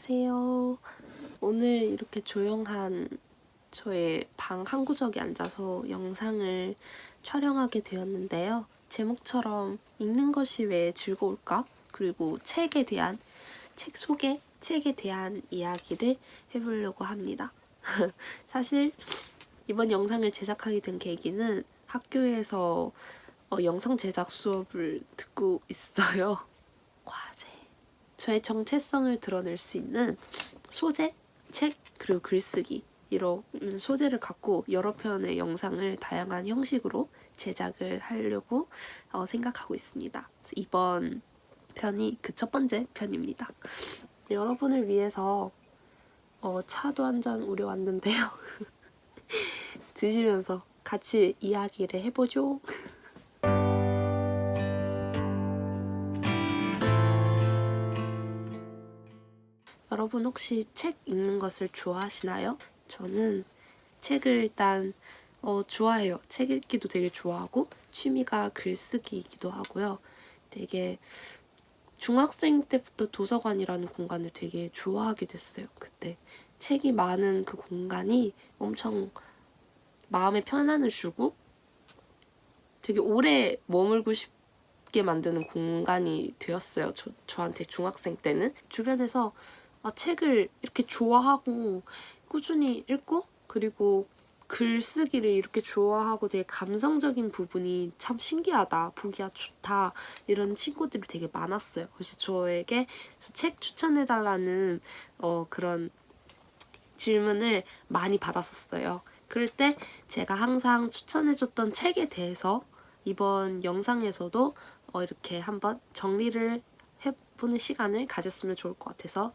안녕하세요. 오늘 이렇게 조용한 저의 방 한 구석에 앉아서 영상을 촬영하게 되었는데요. 제목처럼 읽는 것이 왜 즐거울까? 그리고 책 소개, 책에 대한 이야기를 해보려고 합니다. 사실 이번 영상을 제작하게 된 계기는 학교에서 영상 제작 수업을 듣고 있어요. 과제. 저의 정체성을 드러낼 수 있는 소재, 책, 그리고 글쓰기 이런 소재를 갖고 여러 편의 영상을 다양한 형식으로 제작을 하려고 생각하고 있습니다. 이번 편이 그 첫 번째 편입니다. 여러분을 위해서 차도 한 잔 우려왔는데요. 드시면서 같이 이야기를 해보죠. 여러분 혹시 책 읽는 것을 좋아하시나요? 저는 책을 일단 좋아해요. 책 읽기도 되게 좋아하고 취미가 글쓰기이기도 하고요. 되게 중학생 때부터 도서관이라는 공간을 되게 좋아하게 됐어요. 그때 책이 많은 그 공간이 엄청 마음에 편안을 주고 되게 오래 머물고 싶게 만드는 공간이 되었어요. 저한테 중학생 때는. 주변에서 책을 이렇게 좋아하고 꾸준히 읽고 그리고 글쓰기를 이렇게 좋아하고 되게 감성적인 부분이 참 신기하다, 보기가 좋다 이런 친구들이 되게 많았어요. 그래서 저에게 책 추천해달라는 그런 질문을 많이 받았었어요. 그럴 때 제가 항상 추천해줬던 책에 대해서 이번 영상에서도 이렇게 한번 정리를 해보는 시간을 가졌으면 좋을 것 같아서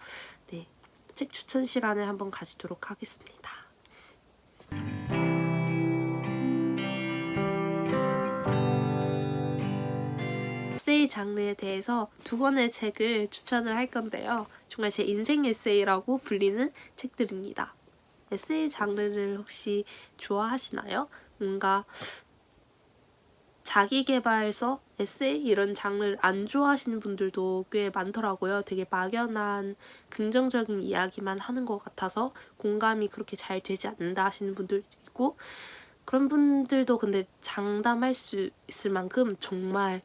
책 추천 시간을 한번 가지도록 하겠습니다. 에세이 장르에 대해서 두 권의 책을 추천을 할 건데요. 정말 제 인생 에세이라고 불리는 책들입니다. 에세이 장르를 혹시 좋아하시나요? 뭔가 자기계발서, 에세이 이런 장르를 안 좋아하시는 분들도 꽤 많더라고요. 되게 막연한 긍정적인 이야기만 하는 것 같아서 공감이 그렇게 잘 되지 않는다 하시는 분들도 있고 그런 분들도 근데 장담할 수 있을 만큼 정말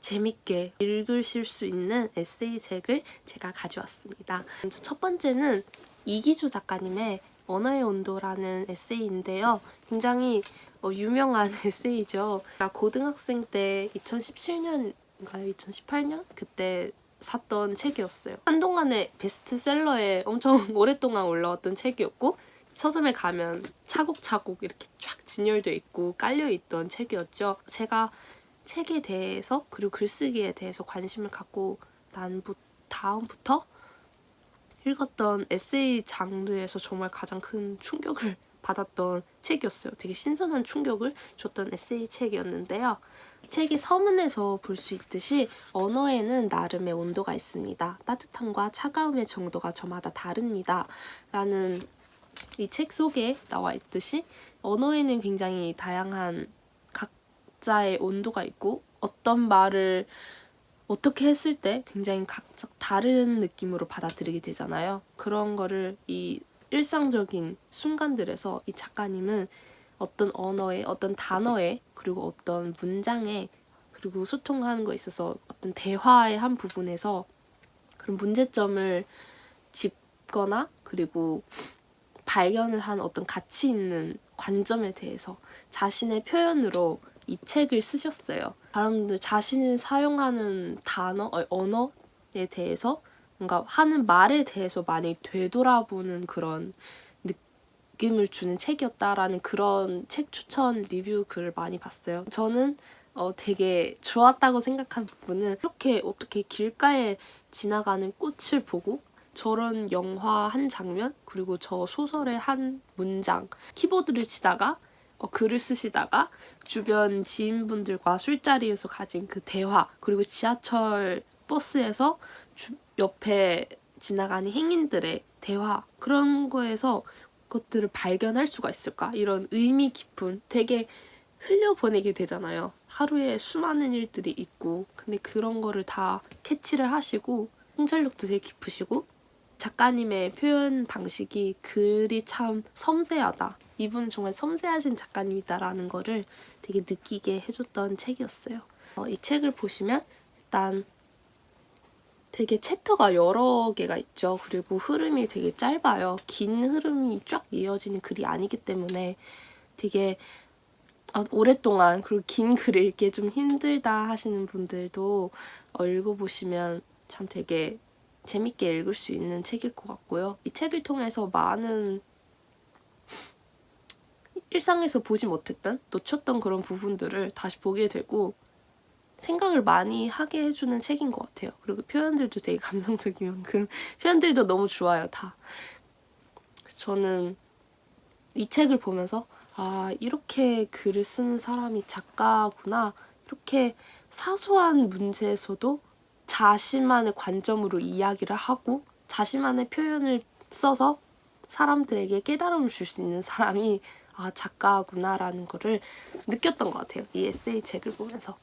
재밌게 읽으실 수 있는 에세이 책을 제가 가져왔습니다. 먼저 첫 번째는 이기주 작가님의 언어의 온도라는 에세이인데요. 굉장히 유명한 에세이죠. 고등학생 때 2017년인가요? 2018년? 그때 샀던 책이었어요. 한동안의 베스트셀러에 엄청 오랫동안 올라왔던 책이었고 서점에 가면 차곡차곡 이렇게 쫙 진열되어 있고 깔려있던 책이었죠. 제가 책에 대해서 그리고 글쓰기에 대해서 관심을 갖고 난 다음부터 읽었던 에세이 장르에서 정말 가장 큰 충격을 받았던 책이었어요. 되게 신선한 충격을 줬던 에세이 책이었는데요. 책이 서문에서 볼 수 있듯이 언어에는 나름의 온도가 있습니다. 따뜻함과 차가움의 정도가 저마다 다릅니다. 라는 이 책 속에 나와 있듯이 언어에는 굉장히 다양한 각자의 온도가 있고 어떤 말을 어떻게 했을 때 굉장히 각각 다른 느낌으로 받아들이게 되잖아요. 그런 거를 이 일상적인 순간들에서 이 작가님은 어떤 언어에, 어떤 단어에, 그리고 어떤 문장에, 그리고 소통하는 거에 있어서 어떤 대화의 한 부분에서 그런 문제점을 짚거나 그리고 발견을 한 어떤 가치 있는 관점에 대해서 자신의 표현으로 이 책을 쓰셨어요. 사람들 자신이 사용하는 언어에 대해서 뭔가 하는 말에 대해서 많이 되돌아보는 그런 느낌을 주는 책이었다라는 그런 책 추천 리뷰 글을 많이 봤어요. 저는 되게 좋았다고 생각한 부분은 이렇게 어떻게 길가에 지나가는 꽃을 보고 저런 영화 한 장면 그리고 저 소설의 한 문장 키보드를 치다가 글을 쓰시다가 주변 지인분들과 술자리에서 가진 그 대화 그리고 지하철 버스에서 옆에 지나가는 행인들의 대화 그런 거에서 것들을 발견할 수가 있을까? 이런 의미 깊은 되게 흘려보내게 되잖아요. 하루에 수많은 일들이 있고 근데 그런 거를 다 캐치를 하시고 통찰력도 되게 깊으시고 작가님의 표현 방식이 글이 참 섬세하다. 이분은 정말 섬세하신 작가님이다라는 거를 되게 느끼게 해줬던 책이었어요. 이 책을 보시면 일단 되게 챕터가 여러 개가 있죠. 그리고 흐름이 되게 짧아요. 긴 흐름이 쫙 이어지는 글이 아니기 때문에 되게 오랫동안 그리고 긴 글을 읽기 좀 힘들다 하시는 분들도 읽어보시면 참 되게 재밌게 읽을 수 있는 책일 것 같고요. 이 책을 통해서 많은 일상에서 보지 못했던, 놓쳤던 그런 부분들을 다시 보게 되고 생각을 많이 하게 해주는 책인 것 같아요. 그리고 표현들도 되게 감성적인 만큼 표현들도 너무 좋아요, 다. 저는 이 책을 보면서 이렇게 글을 쓰는 사람이 작가구나. 이렇게 사소한 문제에서도 자신만의 관점으로 이야기를 하고 자신만의 표현을 써서 사람들에게 깨달음을 줄 수 있는 사람이 작가구나라는 거를 느꼈던 것 같아요. 이 에세이 책을 보면서.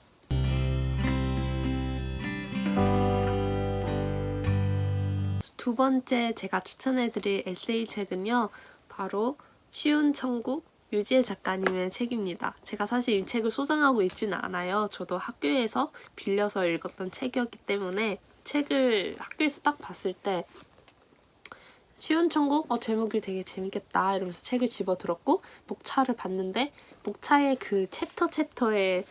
두 번째 제가 추천해드릴 에세이 책은요. 바로 쉬운 천국 유지혜 작가님의 책입니다. 제가 사실 이 책을 소장하고 있지는 않아요. 저도 학교에서 빌려서 읽었던 책이었기 때문에 책을 학교에서 딱 봤을 때 쉬운 천국? 제목이 되게 재밌겠다 이러면서 책을 집어들었고 목차를 봤는데 목차의 그 챕터에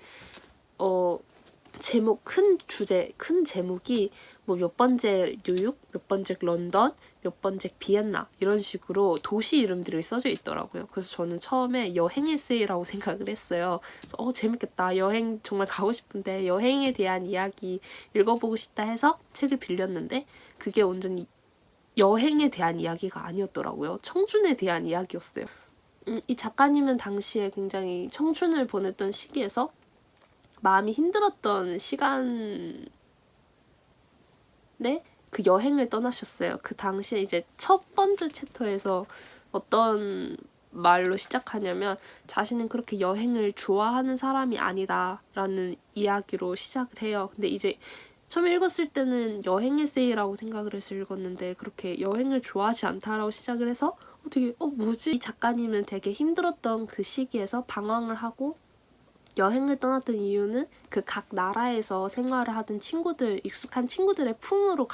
제목, 큰 제목이 뭐 몇 번째 뉴욕, 몇 번째 런던, 몇 번째 비엔나 이런 식으로 도시 이름들이 써져 있더라고요. 그래서 저는 처음에 여행 에세이라고 생각을 했어요. 그래서 재밌겠다. 여행 정말 가고 싶은데 여행에 대한 이야기 읽어보고 싶다 해서 책을 빌렸는데 그게 완전히 여행에 대한 이야기가 아니었더라고요. 청춘에 대한 이야기였어요. 이 작가님은 당시에 굉장히 청춘을 보냈던 시기에서 마음이 힘들었던 시간에 그 여행을 떠나셨어요. 그 당시에 이제 첫 번째 챕터에서 어떤 말로 시작하냐면 자신은 그렇게 여행을 좋아하는 사람이 아니다라는 이야기로 시작을 해요. 근데 이제 처음 읽었을 때는 여행 에세이라고 생각을 해서 읽었는데 그렇게 여행을 좋아하지 않다라고 시작을 해서 되게 뭐지? 이 작가님은 되게 힘들었던 그 시기에서 방황을 하고 여행을 떠났던 이유는 그 각 나라에서 생활을 하던 친구들, 익숙한 친구들의 품으로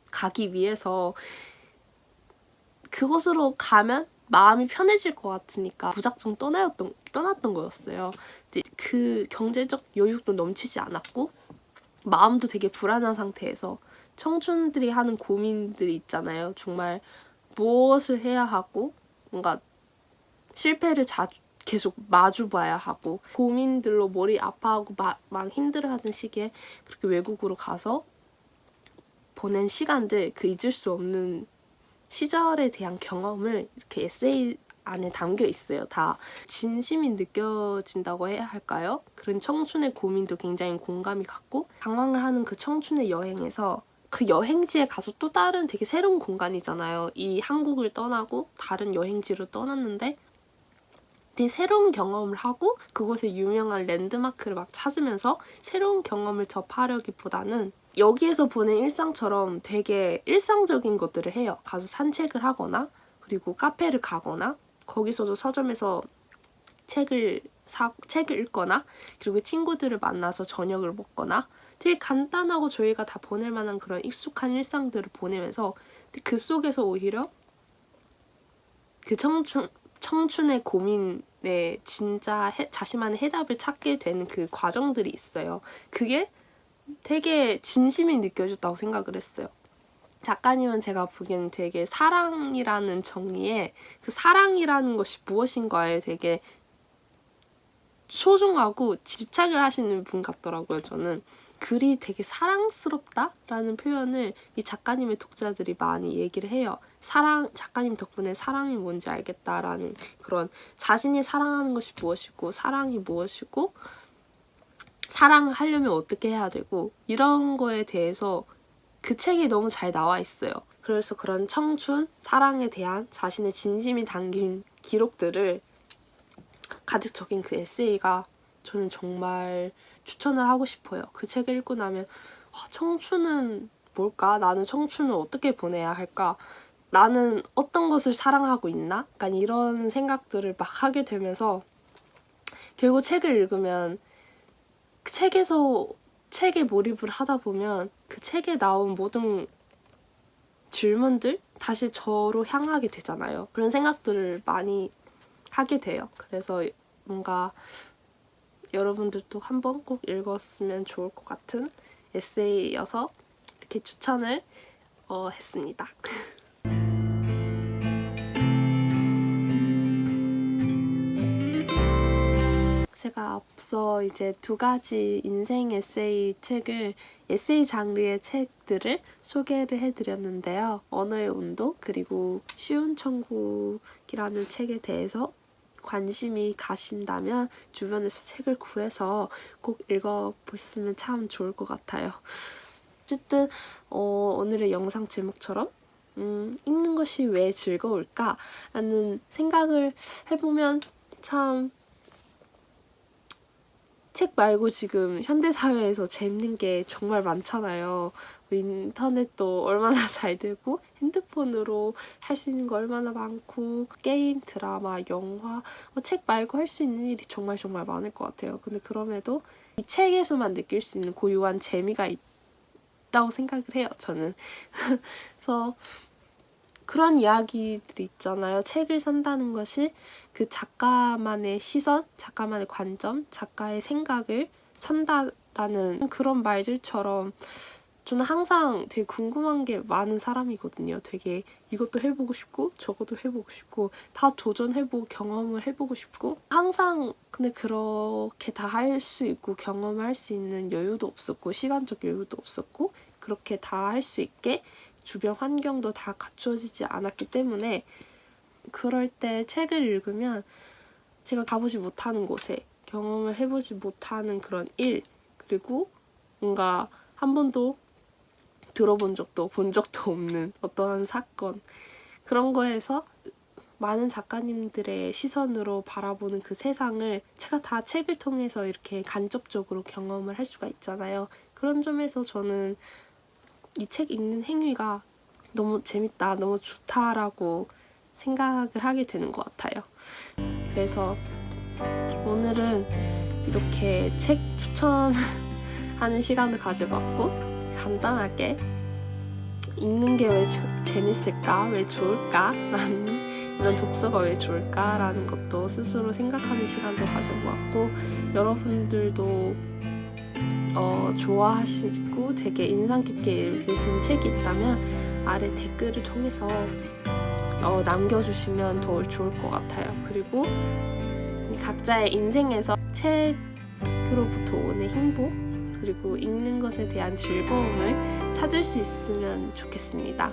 가기 위해서 그곳으로 가면 마음이 편해질 것 같으니까 무작정 떠났던 거였어요. 근데 그 경제적 여유도 넘치지 않았고 마음도 되게 불안한 상태에서 청춘들이 하는 고민들이 있잖아요. 정말 무엇을 해야 하고 뭔가 실패를 계속 마주봐야 하고 고민들로 머리 아파하고 막 힘들어하는 시기에 그렇게 외국으로 가서 보낸 시간들, 그 잊을 수 없는 시절에 대한 경험을 이렇게 에세이 안에 담겨 있어요. 다 진심이 느껴진다고 해야 할까요? 그런 청춘의 고민도 굉장히 공감이 갔고 방황을 하는 그 청춘의 여행에서 그 여행지에 가서 또 다른 되게 새로운 공간이잖아요. 이 한국을 떠나고 다른 여행지로 떠났는데 되게 새로운 경험을 하고 그곳의 유명한 랜드마크를 막 찾으면서 새로운 경험을 접하려기보다는 여기에서 보낸 일상처럼 되게 일상적인 것들을 해요. 가서 산책을 하거나 그리고 카페를 가거나 거기서도 서점에서 책을 읽거나 그리고 친구들을 만나서 저녁을 먹거나 되게 간단하고 저희가 다 보낼 만한 그런 익숙한 일상들을 보내면서 그 속에서 오히려 그 청춘의 고민에 진짜 자신만의 해답을 찾게 되는 그 과정들이 있어요. 그게 되게 진심이 느껴졌다고 생각을 했어요. 작가님은 제가 보기에는 되게 사랑이라는 정의에 그 사랑이라는 것이 무엇인가에 되게 소중하고 집착을 하시는 분 같더라고요. 저는 글이 되게 사랑스럽다라는 표현을 이 작가님의 독자들이 많이 얘기를 해요. 작가님 덕분에 사랑이 뭔지 알겠다라는 그런 자신이 사랑하는 것이 무엇이고 사랑이 무엇이고 사랑을 하려면 어떻게 해야 되고 이런 거에 대해서 그 책이 너무 잘 나와 있어요. 그래서 그런 청춘, 사랑에 대한 자신의 진심이 담긴 기록들을 가득 적인 그 에세이가 저는 정말 추천을 하고 싶어요. 그 책을 읽고 나면 청춘은 뭘까? 나는 청춘을 어떻게 보내야 할까? 나는 어떤 것을 사랑하고 있나? 약간 이런 생각들을 막 하게 되면서 결국 책을 읽으면 그 책에 몰입을 하다 보면 그 책에 나온 모든 질문들 다시 저로 향하게 되잖아요. 그런 생각들을 많이 하게 돼요. 그래서 뭔가 여러분들도 한번 꼭 읽었으면 좋을 것 같은 에세이여서 이렇게 추천을 했습니다. 제가 앞서 이제 2가지 인생 에세이 책을 에세이 장르의 책들을 소개를 해드렸는데요. 언어의 온도 그리고 쉬운 천국이라는 책에 대해서 관심이 가신다면 주변에서 책을 구해서 꼭 읽어보셨으면 참 좋을 것 같아요. 어쨌든 오늘의 영상 제목처럼 읽는 것이 왜 즐거울까? 라는 생각을 해보면 참 책 말고 지금 현대사회에서 재밌는 게 정말 많잖아요. 인터넷도 얼마나 잘 되고 핸드폰으로 할 수 있는 거 얼마나 많고 게임, 드라마, 영화 책 말고 할 수 있는 일이 정말 많을 것 같아요. 근데 그럼에도 이 책에서만 느낄 수 있는 고유한 재미가 있다고 생각을 해요. 저는. 그래서 그런 이야기들이 있잖아요. 책을 산다는 것이 그 작가만의 시선, 작가만의 관점, 작가의 생각을 산다라는 그런 말들처럼 저는 항상 되게 궁금한 게 많은 사람이거든요. 되게 이것도 해보고 싶고 저것도 해보고 싶고 다 도전해보고 경험을 해보고 싶고 항상 근데 그렇게 다 할 수 있고 경험할 수 있는 여유도 없었고 시간적 여유도 없었고 그렇게 다 할 수 있게 주변 환경도 다 갖춰지지 않았기 때문에 그럴 때 책을 읽으면 제가 가보지 못하는 곳에 경험을 해보지 못하는 그런 일 그리고 뭔가 한 번도 들어본 적도 본 적도 없는 어떠한 사건 그런 거에서 많은 작가님들의 시선으로 바라보는 그 세상을 제가 다 책을 통해서 이렇게 간접적으로 경험을 할 수가 있잖아요. 그런 점에서 저는 이 책 읽는 행위가 너무 재밌다, 너무 좋다라고 생각을 하게 되는 것 같아요. 그래서 오늘은 이렇게 책 추천하는 시간을 가져봤고 간단하게 읽는 게 왜 재밌을까, 왜 좋을까, 라는 이런 독서가 왜 좋을까라는 것도 스스로 생각하는 시간도 가져보았고 여러분들도 좋아하시고 되게 인상 깊게 읽으신 책이 있다면 아래 댓글을 통해서 남겨주시면 더 좋을 것 같아요. 그리고 각자의 인생에서 책으로부터 오는 행복 그리고 읽는 것에 대한 즐거움을 찾을 수 있으면 좋겠습니다.